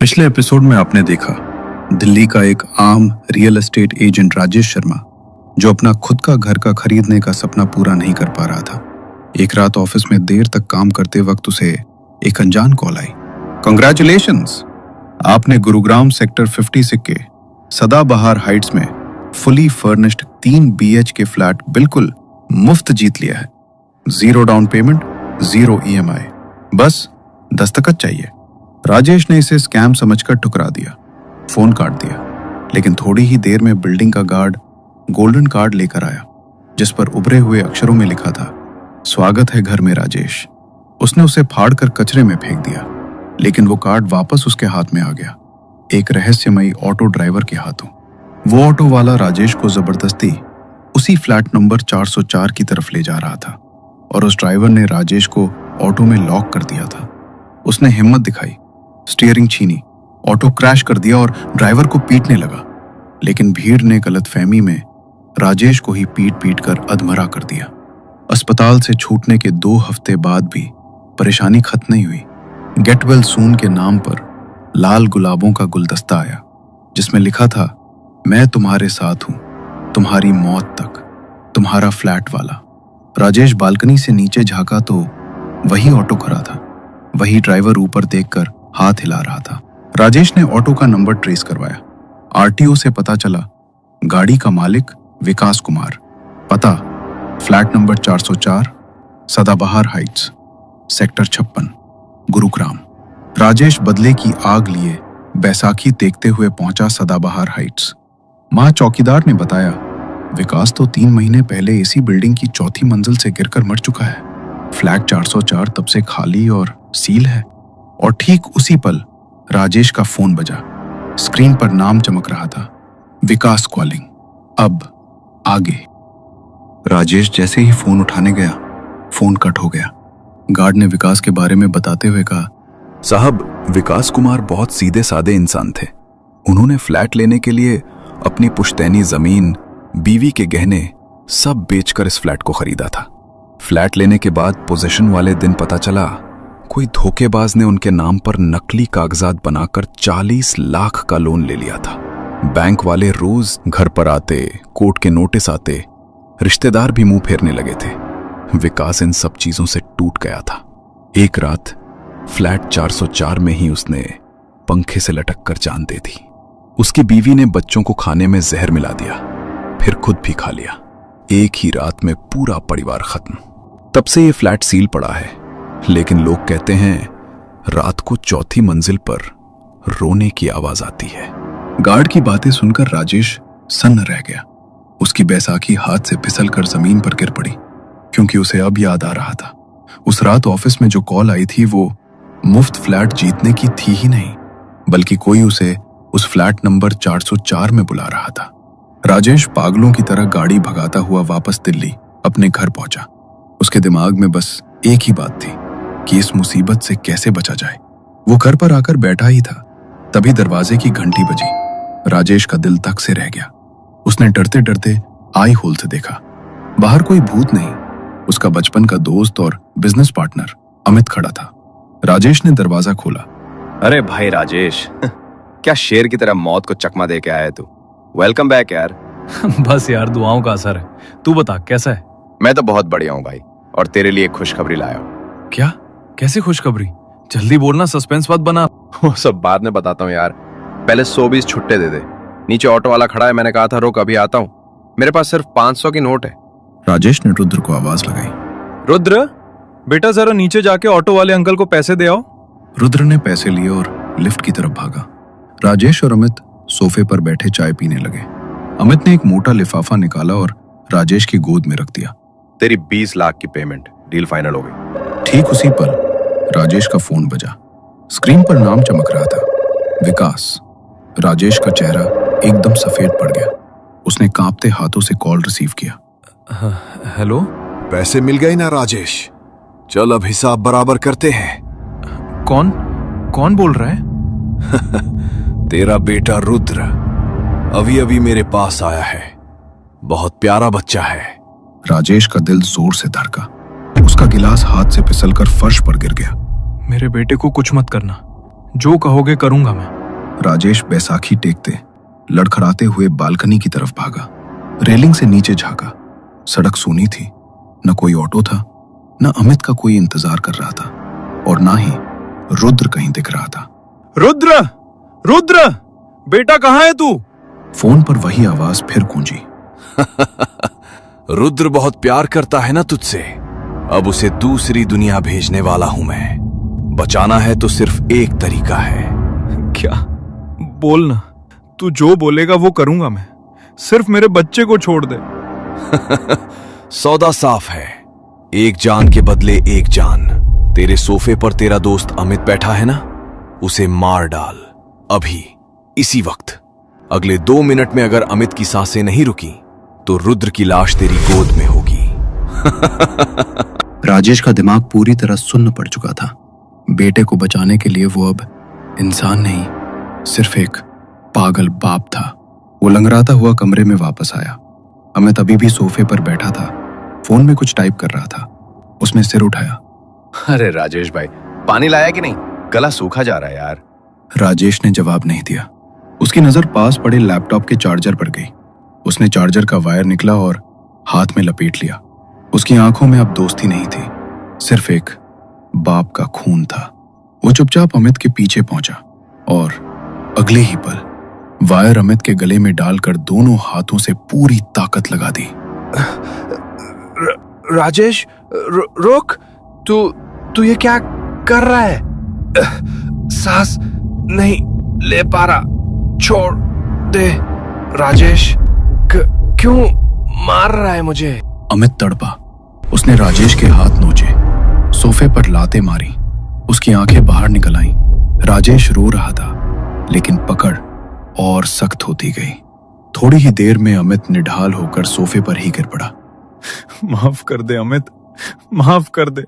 पिछले एपिसोड में आपने देखा दिल्ली का एक आम real estate agent Rajesh Sharma जो अपना खुद का घर का खरीदने का सपना पूरा नहीं कर पा रहा था। एक रात ऑफिस में देर तक काम करते वक्त उसे एक अनजान कॉल आई। कांग्रेचुलेशंस, आपने गुरुग्राम सेक्टर 56 के सदाबहार हाइट्स में फुली फर्निश्ड 3 BHK फ्लैट बिल्कुल मुफ्त जीत लिया है। 0 डाउन पेमेंट, 0 EMI, बस दस्तखत चाहिए। राजेश ने इसे स्कैम समझकर ठुकरा दिया, फोन काट दिया, लेकिन थोड़ी ही देर में बिल्डिंग का गार्ड गोल्डन कार्ड लेकर आया जिस पर उभरे हुए अक्षरों में लिखा था, स्वागत है घर में राजेश। उसने उसे फाड़कर कचरे में फेंक दिया, लेकिन वो कार्ड वापस उसके हाथ में आ गया, एक रहस्यमयी ऑटो ड्राइवर के हाथों। वो ऑटो वाला राजेश को जबरदस्ती उसी फ्लैट नंबर 404 की तरफ ले जा रहा था और उस ड्राइवर ने राजेश को ऑटो में लॉक कर दिया था। उसने हिम्मत दिखाई, स्टीयरिंग छीनी, ऑटो क्रैश कर दिया और ड्राइवर को पीटने लगा, लेकिन भीड़ ने गलतफहमी में राजेश को ही पीट पीट कर अधमरा कर दिया। अस्पताल से छूटने के 2 हफ्ते बाद भी परेशानी खत्म नहीं हुई। गेट वेल सून के नाम पर लाल गुलाबों का गुलदस्ता आया जिसमें लिखा था, मैं तुम्हारे साथ हूं, तुम्हारी मौत तक, तुम्हारा फ्लैट वाला। राजेश बालकनी से नीचे झांका तो वही ऑटो खड़ा था, वही ड्राइवर ऊपर देखकर हाथ हिला रहा था। राजेश ने ऑटो का नंबर ट्रेस करवाया। RTO से पता चला गाड़ी का मालिक विकास कुमार, पता फ्लैट नंबर 404 सदाबहार हाइट्स, सेक्टर 56, गुरुग्राम। राजेश बदले की आग लिए बैसाखी देखते हुए पहुंचा सदाबहार हाइट्स। मां चौकीदार ने बताया, विकास तो 3 महीने पहले इसी बिल्डिंग की 4थी मंजिल से गिरकर मर चुका है। फ्लैट 404 तब से खाली और सील है। और ठीक उसी पल राजेश का फोन बजा। स्क्रीन पर नाम चमक रहा था, विकास कॉलिंग। अब आगे। राजेश जैसे ही फोन उठाने गया, फोन कट हो गया। गार्ड ने विकास के बारे में बताते हुए कहा, साहब, विकास कुमार बहुत सीधे सादे इंसान थे। उन्होंने फ्लैट लेने के लिए अपनी पुश्तैनी जमीन, बीवी के गहने सब बेचकर इस फ्लैट को खरीदा था। फ्लैट लेने के बाद पोजीशन वाले दिन पता चला कोई धोखेबाज ने उनके नाम पर नकली कागजात बनाकर 40 लाख का लोन ले लिया था। बैंक वाले रोज घर पर आते, कोर्ट के नोटिस आते, रिश्तेदार भी मुंह फेरने लगे थे। विकास इन सब चीजों से टूट गया था। एक रात फ्लैट 404 में ही उसने पंखे से लटक कर जान दे दी। उसकी बीवी ने बच्चों को खाने में जहर मिला दिया, फिर खुद भी खा लिया। एक ही रात में पूरा परिवार खत्म। तब से ये फ्लैट सील पड़ा है, लेकिन लोग कहते हैं रात को 4थी मंजिल पर रोने की आवाज आती है। गार्ड की बातें सुनकर राजेश सन्न रह गया। उसकी बैसाखी हाथ से फिसल कर जमीन पर गिर पड़ी, क्योंकि उसे अब याद आ रहा था उस रात ऑफिस में जो कॉल आई थी वो मुफ्त फ्लैट जीतने की थी ही नहीं, बल्कि कोई उसे उस फ्लैट नंबर 404 में बुला रहा था। राजेश पागलों की तरह गाड़ी भगाता हुआ वापस दिल्ली अपने घर पहुंचा। उसके दिमाग में बस एक ही बात थी कि इस मुसीबत से कैसे बचा जाए। वो घर पर आकर बैठा ही था, तभी दरवाजे की घंटी बजी। राजेश का दिल धक से रह गया। उसने डरते डरते आई होल से देखा। बाहर कोई भूत नहीं, उसका बचपन का दोस्त और बिजनेस पार्टनर अमित खड़ा था। राजेश ने दरवाजा खोला। अरे भाई राजेश, क्या शेर की तरह मौत को चकमा दे के आया तू? वेलकम बैक यार। बस यार, दुआओं का असर है। तू बता कैसा है? मैं तो बहुत बढ़िया हूँ भाई, और तेरे लिए एक खुशखबरी लाया हूँ। क्या? कैसी खुशखबरी? जल्दी बोलना, सस्पेंस मत बना। वो सब बाद में बताता हूँ यार, पहले 120 छुट्टे दे दे। नीचे ऑटो वाला खड़ा है, मैंने कहा था रुक अभी आता हूँ। मेरे पास सिर्फ 500 की नोट है। राजेश ने रुद्र को आवाज लगाई। रुद्र बेटा, जरा नीचे जाके ऑटो वाले अंकल को पैसे दे आओ। रुद्र ने पैसे लिए और लिफ्ट की तरफ भागा। राजेश और अमित सोफे पर बैठे चाय पीने लगे। अमित ने एक मोटा लिफाफा निकाला और राजेश की गोद में रख दिया। तेरी 20 लाख की पेमेंट, डील फाइनल हो गई। ठीक उसी पल राजेश का फोन बजा। स्क्रीन पर नाम चमक रहा था, विकास। राजेश का चेहरा एकदम सफेद पड़ गया। उसने कांपते हाथों से कॉल रिसीव किया। हेलो। पैसे मिल गए ना राजेश? चल अब हिसाब बराबर करते हैं। कौन बोल रहा है? तेरा बेटा रुद्र अभी अभी मेरे पास आया है। बहुत प्यारा बच्चा है। राजेश का दिल जोर से धड़का। उसका गिलास हाथ से फिसलकर फर्श पर गिर गया। मेरे बेटे को कुछ मत करना, जो कहोगे करूंगा मैं। राजेश बैसाखी टेकते लड़खड़ाते हुए बालकनी की तरफ भागा। रेलिंग से नीचे झांका। सड़क सूनी थी, न कोई ऑटो था, न अमित का कोई इंतजार कर रहा था, और ना ही रुद्र कहीं दिख रहा था। रुद्र, रुद्र, बेटा कहाँ है तू? फोन पर वही आवाज फिर गूंजी। रुद्र बहुत प्यार करता है ना तुझसे, अब उसे दूसरी दुनिया भेजने वाला हूं मैं। बचाना है तो सिर्फ एक तरीका है। क्या? बोल ना, तू जो बोलेगा वो करूंगा मैं, सिर्फ मेरे बच्चे को छोड़ दे। सौदा साफ है, एक जान के बदले एक जान। तेरे सोफे पर तेरा दोस्त अमित बैठा है ना, उसे मार डाल अभी, इसी वक्त। अगले 2 मिनट में अगर अमित की सांसें नहीं रुकी तो रुद्र की लाश तेरी गोद में होगी। राजेश का दिमाग पूरी तरह सुन्न पड़ चुका था। बेटे को बचाने के लिए वो अब इंसान नहीं, सिर्फ एक पागल बाप था। वो लंगड़ाता हुआ कमरे में वापस आया। अमित अभी भी सोफे पर बैठा था, फोन में कुछ टाइप कर रहा था। उसने सिर उठाया। अरे राजेश भाई, पानी लाया कि नहीं? गला सूखा जा रहा है यार। राजेश ने जवाब नहीं दिया। उसकी नजर पास पड़े लैपटॉप के चार्जर पर गई। उसने चार्जर का वायर निकला और हाथ में लपेट लिया। उसकी आंखों में अब दोस्ती नहीं थी, सिर्फ एक बाप का खून था। वो चुपचाप अमित के पीछे पहुंचा और अगले ही पल वायर अमित के गले में डालकर दोनों हाथों से पूरी ताकत लगा दी। राजेश, रोक, तू ये क्या कर रहा है? सांस नहीं ले पा रहा, छोड़ दे। राजेश, क्यों मार रहा है मुझे? अमित तड़पा। उसने राजेश के हाथ नोचे, सोफे पर लाते मारी। उसकी आंखें बाहर निकल आईं। राजेश रो रहा था, लेकिन पकड़ और सख्त होती गई। थोड़ी ही देर में अमित निढाल होकर सोफे पर ही गिर पड़ा। माफ कर दे अमित, माफ कर दे,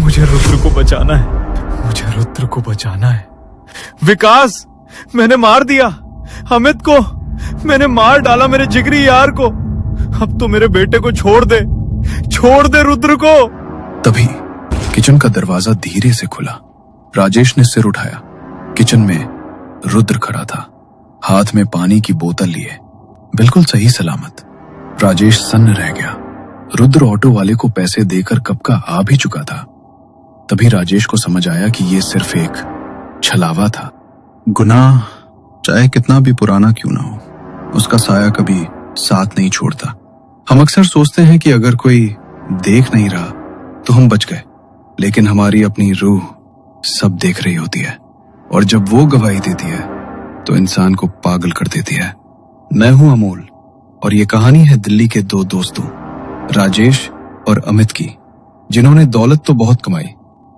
मुझे रुद्र को बचाना है, मुझे रुद्र को बचाना है। विकास, मैंने मार दिया अमित को, मैंने मार डाला मेरे जिगरी यार को। अब तो मेरे बेटे को छोड़ दे रुद्र को। तभी किचन का दरवाजा धीरे से खुला। राजेश ने सिर उठाया। किचन में रुद्र खड़ा था, हाथ में पानी की बोतल लिए, बिल्कुल सही सलामत। राजेश सन्न रह गया। रुद्र ऑटो वाले को पैसे देकर कब का आ भी चुका था। तभी राजेश को समझ आया कि यह सिर्फ एक छलावा था। गुनाह चाहे कितना भी पुराना क्यों ना हो, उसका साया कभी साथ नहीं छोड़ता। हम अक्सर सोचते हैं कि अगर कोई देख नहीं रहा तो हम बच गए, लेकिन हमारी अपनी रूह सब देख रही होती है, और जब वो गवाही देती है तो इंसान को पागल कर देती है। मैं हूं अमोल, और ये कहानी है दिल्ली के 2 दोस्तों, राजेश और अमित की, जिन्होंने दौलत तो बहुत कमाई,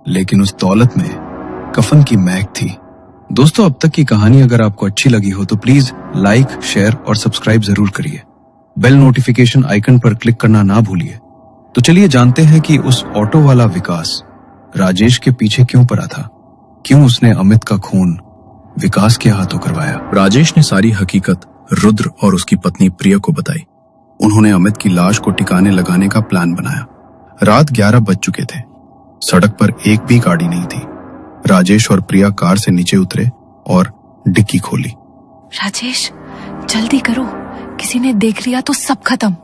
लेकिन उस दौलत में कफन की महक थी। दोस्तों, अब तक की कहानी अगर आपको अच्छी लगी हो तो प्लीज लाइक, शेयर और सब्सक्राइब जरूर करिए। बेल नोटिफिकेशन आइकन पर क्लिक करना ना भूलिए। तो चलिए जानते हैं कि उस ऑटो वाला विकास राजेश के पीछे क्यों पड़ा था, क्यों उसने अमित का खून विकास के हाथों करवाया। राजेश ने सारी हकीकत रुद्र और उसकी पत्नी प्रिया को बताई। उन्होंने अमित की लाश को ठिकाने लगाने का प्लान बनाया। रात 11 बज चुके थे। सड़क पर एक भी गाड़ी नहीं थी। राजेश और प्रिया कार से नीचे उतरे और डिक्की खोली। राजेश, जल्दी करो, किसी ने देख लिया तो सब खत्म।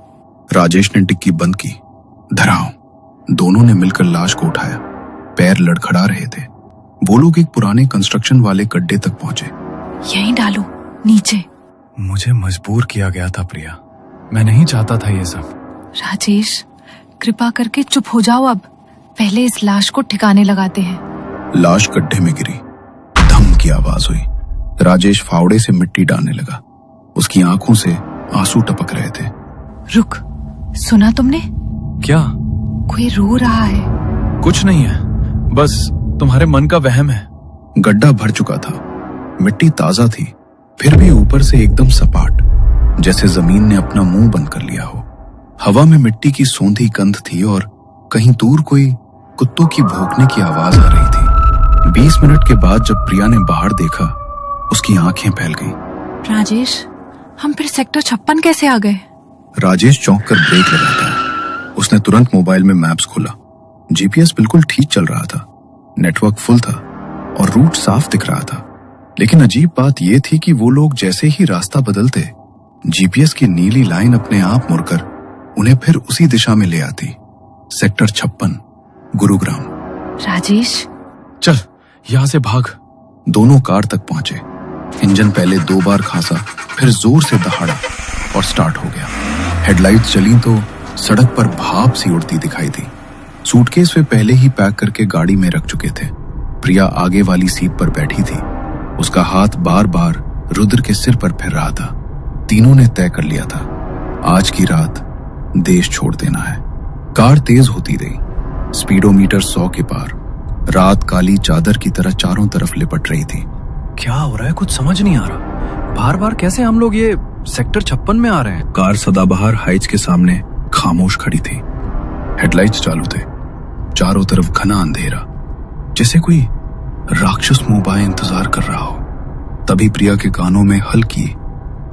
राजेश ने डिक्की बंद की। धड़ाम। दोनों ने मिलकर लाश को उठाया। पैर लड़खड़ा रहे थे। वो लोग एक पुराने कंस्ट्रक्शन वाले गड्ढे तक पहुंचे। यहीं डालो, नीचे। मुझे मजबूर किया गया था प्रिया, मैं नहीं चाहता था ये सब। राजेश, कृपा करके चुप हो जाओ अब, पहले इस लाश को ठिकाने लगाते हैं। लाश गड्ढे में गिरी। धम की आवाज हुई। राजेश फावड़े से मिट्टी डालने लगा। उसकी आंखों से आंसू टपक रहे थे। रुक, सुना तुमने? क्या? कोई रो रहा है। कुछ नहीं है, बस तुम्हारे मन का वहम है। गड्ढा भर चुका था। मिट्टी ताजा थी, फिर भी ऊपर से एकदम सपाट, जैसे जमीन ने अपना मुंह बंद कर लिया हो। हवा में मिट्टी की सौंधी गंध थी और कहीं दूर कोई कुत्तों की भौंकने की आवाज आ रही थी। 20 मिनट के बाद जब प्रिया ने बाहर देखा, उसकी आंखें फैल गईं। राजेश, हम फिर सेक्टर 56 कैसे आ गए? राजेश चौंक कर ब्रेक लगाता है। उसने तुरंत मोबाइल में मैप्स खोला। जीपीएस बिल्कुल ठीक चल रहा था, नेटवर्क फुल था और रूट साफ दिख रहा था। लेकिन अजीब बात यह थी कि वो लोग जैसे ही रास्ता बदलते, जीपीएस की नीली लाइन अपने आप मुड़कर उन्हें फिर उसी दिशा में ले आती। सेक्टर 56, गुरुग्राम। राजेश, चल यहां से भाग। दोनों कार तक पहुंचे। इंजन पहले 2 बार खांसा, फिर जोर से दहाड़ा और स्टार्ट हो गया। हेडलाइट्स जली तो सड़क पर भाप सी उड़ती दिखाई दी। सूटकेस वे पहले ही पैक करके गाड़ी में रख चुके थे। प्रिया आगे वाली सीट पर बैठी थी। उसका हाथ बार बार रुद्र के सिर पर फिर रहा था। तीनों ने तय कर लिया था, आज की रात देश छोड़ देना है। कार तेज होती गई, स्पीडोमीटर 100 के पार। रात काली चादर की तरह चारों तरफ लिपट रही थी। क्या हो रहा है, कुछ समझ नहीं आ रहा। बार बार कैसे हम लोग ये सेक्टर 56 में आ रहे हैं? कार सदाबहार हाइट्स के सामने खामोश खड़ी थी। हेडलाइट्स चालू थे। चारों तरफ घना अंधेरा, जैसे कोई राक्षस मुंह इंतजार कर रहा हो। तभी प्रिया के कानों में हल्की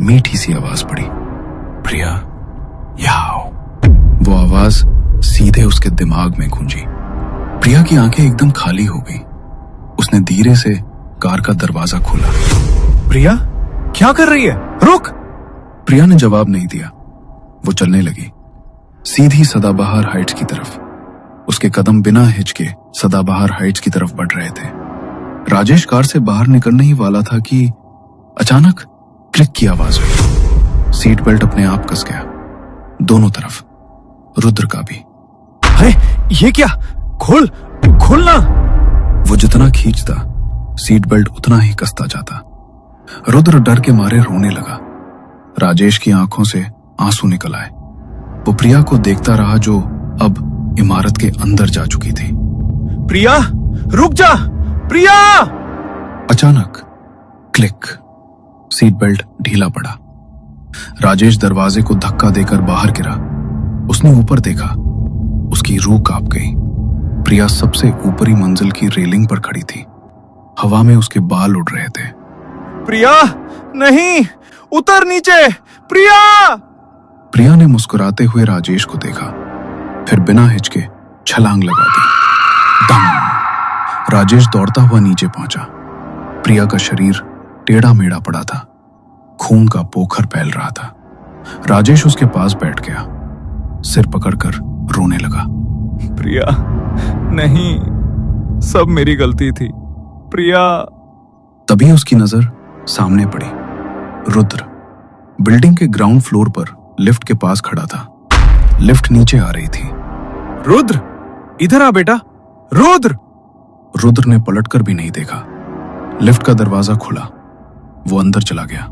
मीठी सी आवाज पड़ी, प्रिया यहाँ आओ। वो आवाज सीधे उसके दिमाग में गूंजी। प्रिया की आंखें एकदम खाली हो गई। उसने धीरे से कार का दरवाजा खोला। प्रिया, क्या कर रही है? रुक! प्रिया ने जवाब नहीं दिया। वो चलने लगी, सीधी सदाबहार हाइट्स की तरफ। उसके कदम बिना हिचके सदाबहार हाइट्स की तरफ बढ़ रहे थे। राजेश कार से बाहर निकलने ही वाला था कि अचानक क्लिक की आवाज हुई। सीट बेल्ट अपने आप कस गया, दोनों तरफ, रुद्र का भी। अरे ये क्या? खोल ना! वो जितना खींचता, सीट बेल्ट उतना ही कसता जाता। रुद्र डर के मारे रोने लगा। राजेश की आंखों से आंसू निकल आए। वो प्रिया को देखता रहा, जो अब इमारत के अंदर जा चुकी थी। प्रिया, रुक जा! प्रिया! अचानक क्लिक, सीट बेल्ट ढीला पड़ा। राजेश दरवाजे को धक्का देकर बाहर गिरा। उसने ऊपर देखा, उसकी रूह कांप गई। प्रिया सबसे ऊपरी मंजिल की रेलिंग पर खड़ी थी। हवा में उसके बाल उड़ रहे थे। प्रिया, नहीं! उतर नीचे! प्रिया! प्रिया ने मुस्कुराते हुए राजेश को देखा, फिर बिना हिचके छलांग लगा दी। दम! राजेश दौड़ता हुआ नीचे पहुंचा। प्रिया का शरीर टेढ़ा मेढ़ा पड़ा था, खून का पोखर फैल रहा था। राजेश उसके पास बैठ गया, सिर पकड़कर रोने लगा। प्रिया, नहीं, सब मेरी गलती थी। प्रिया! तभी उसकी नजर सामने पड़ी। रुद्र बिल्डिंग के ग्राउंड फ्लोर पर लिफ्ट के पास खड़ा था। लिफ्ट नीचे आ रही थी। रुद्र, इधर आ बेटा! रुद्र! रुद्र ने पलटकर भी नहीं देखा। लिफ्ट का दरवाजा खुला, वो अंदर चला गया।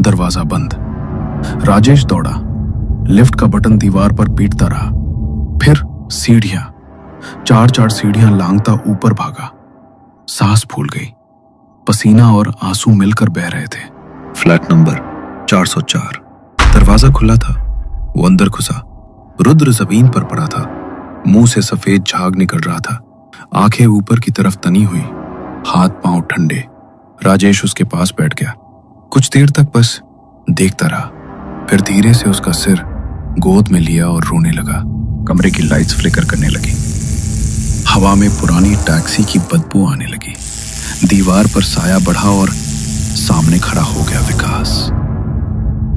दरवाजा बंद। राजेश दौड़ा, लिफ्ट का बटन दीवार पर पीटता रहा। फिर सीढ़ियां, 4-4 सीढ़ियां लांघता ऊपर भागा। सांस फूल गई, पसीना और आंसू मिलकर बह रहे थे। Flat number 404। दरवाजा खुला था, वो अंदर घुसा। रुद्र जमीन पर पड़ा था, मुंह से सफेद झाग निकल रहा था, आंखें ऊपर की तरफ तनी हुई, हाथ पांव ठंडे। राजेश उसके पास बैठ गया। कुछ देर तक बस देखता रहा, फिर धीरे से उसका सिर गोद में लिया और रोने लगा। कमरे की लाइट्स फ्लिकर करने लगी। हवा में पुरानी टैक्सी की बदबू आने लगी। दीवार पर साया बढ़ा और सामने खड़ा हो गया विकास।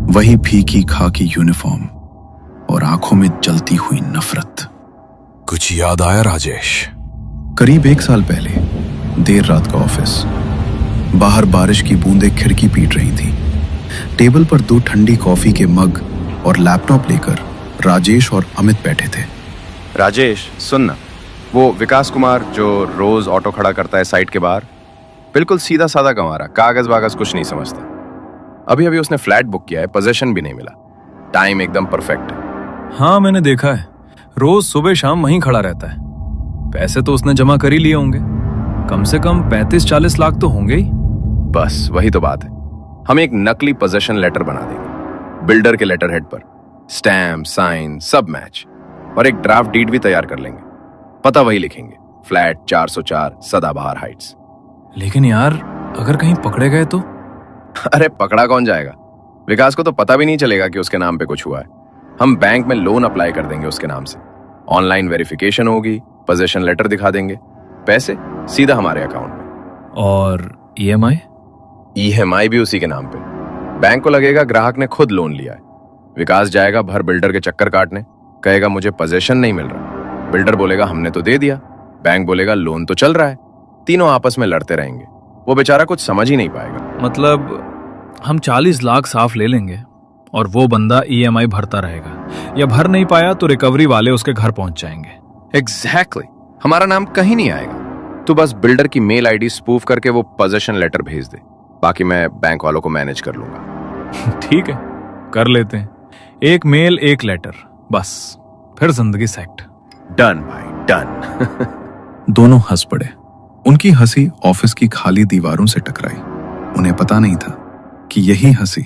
वही फीकी खाकी यूनिफॉर्म और आंखों में जलती हुई नफरत। कुछ याद आया राजेश? करीब 1 साल पहले देर रात का ऑफिस। बाहर बारिश की बूंदें खिड़की पीट रही थी। टेबल पर 2 ठंडी कॉफी के मग और लैपटॉप लेकर राजेश और अमित बैठे थे। राजेश, सुन ना, वो विकास कुमार जो रोज ऑटो खड़ा करता है साइड के बाहर, बिल्कुल सीधा साधा गंवारा, कागज वागज कुछ नहीं समझता। अभी अभी उसने फ्लैट बुक किया है, पोजीशन भी नहीं मिला, टाइम एकदम परफेक्ट है। हाँ, मैंने देखा है, रोज सुबह शाम वहीं खड़ा रहता है। पैसे तो उसने जमा कर ही लिए होंगे, कम से कम 35-40 लाख तो होंगे ही। बस वही तो बात है। हम एक नकली पोजीशन लेटर बना देंगे, बिल्डर के लेटर हेड पर स्टैम्प, साइन सब मैच, और एक ड्राफ्ट डीड भी तैयार कर लेंगे। पता वही लिखेंगे, फ्लैट 404 सदाबहार हाइट्स। लेकिन यार, अगर कहीं पकड़े गए तो? अरे पकड़ा कौन जाएगा? विकास को तो पता भी नहीं चलेगा कि उसके नाम पे कुछ हुआ है। हम बैंक में लोन अप्लाई कर देंगे उसके नाम से, ऑनलाइन वेरिफिकेशन होगी, पोजीशन लेटर दिखा देंगे, पैसे सीधा हमारे अकाउंट में। और EMI? EMI भी उसी के नाम पे। बैंक को लगेगा ग्राहक ने खुद लोन लिया है। विकास जाएगा भर बिल्डर के चक्कर काटने, कहेगा मुझे पोजीशन नहीं मिल रहा। बिल्डर बोलेगा हमने तो दे दिया, बैंक बोलेगा लोन तो चल रहा है। तीनों आपस में लड़ते रहेंगे। वो बेचारा कुछ समझ ही नहीं पाएगा। मतलब हम 40 लाख साफ ले लेंगे और वो बंदा EMI भरता रहेगा, या भर नहीं पाया तो रिकवरी वाले उसके घर पहुंच जाएंगे। एग्जैक्टली हमारा नाम कहीं नहीं आएगा। तू बस बिल्डर की मेल आईडी स्पूफ करके वो पोजीशन लेटर भेज दे, बाकी मैं बैंक वालों को मैनेज कर लूंगा। ठीक है, कर लेते हैं। एक मेल एक लेटर, बस फिर जिंदगी सेट। डन भाई डन। दोनों हंस पड़े। उनकी हंसी ऑफिस की खाली दीवारों से टकराई। उन्हें पता नहीं था कि यही हंसी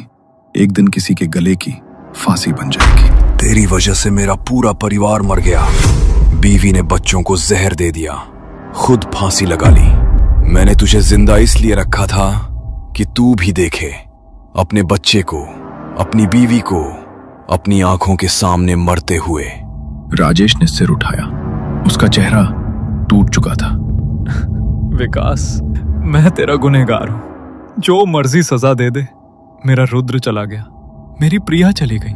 एक दिन किसी के गले की फांसी बन जाएगी। तेरी वजह से मेरा पूरा परिवार मर गया। बीवी ने बच्चों को जहर दे दिया, खुद फांसी लगा ली। मैंने तुझे जिंदा इसलिए रखा था कि तू भी देखे अपने बच्चे को, अपनी बीवी को अपनी आंखों के सामने मरते हुए। राजेश ने सिर उठाया। उसका चेहरा टूट चुका था। विकास, मैं तेरा गुनहगार हूं। जो मर्जी सजा दे दे। मेरा रुद्र चला गया, मेरी प्रिया चली गई।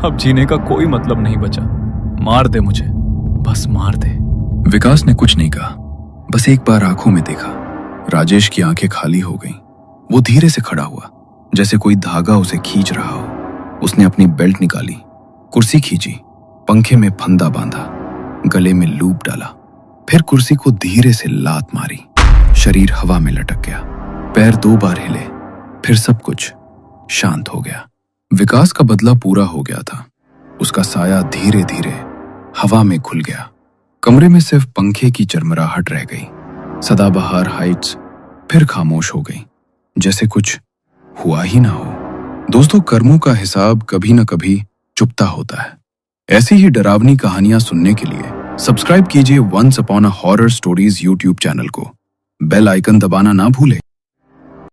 अब जीने का कोई मतलब नहीं बचा। मार दे मुझे, बस मार दे। विकास ने कुछ नहीं कहा, बस एक बार आंखों में देखा। राजेश की आंखें खाली हो गईं। वो धीरे से खड़ा हुआ, जैसे कोई धागा उसे खींच रहा हो। उसने अपनी बेल्ट निकाली, कुर्सी खींची, पंखे में फंदा बांधा, गले में लूप डाला, फिर कुर्सी को धीरे से लात मारी। शरीर हवा में लटक गया, पैर 2 बार हिले, फिर सब कुछ शांत हो गया। विकास का बदला पूरा हो गया था। उसका साया धीरे धीरे हवा में खुल गया। कमरे में सिर्फ पंखे की चरमराहट रह गई। सदाबहार हाइट्स फिर खामोश हो गई, जैसे कुछ हुआ ही ना हो। दोस्तों, कर्मों का हिसाब कभी न कभी चुपता होता है। ऐसी ही डरावनी कहानियां सुनने के लिए सब्सक्राइब कीजिए once upon a horror stories YouTube channel को। बेल आइकन दबाना ना भूलें।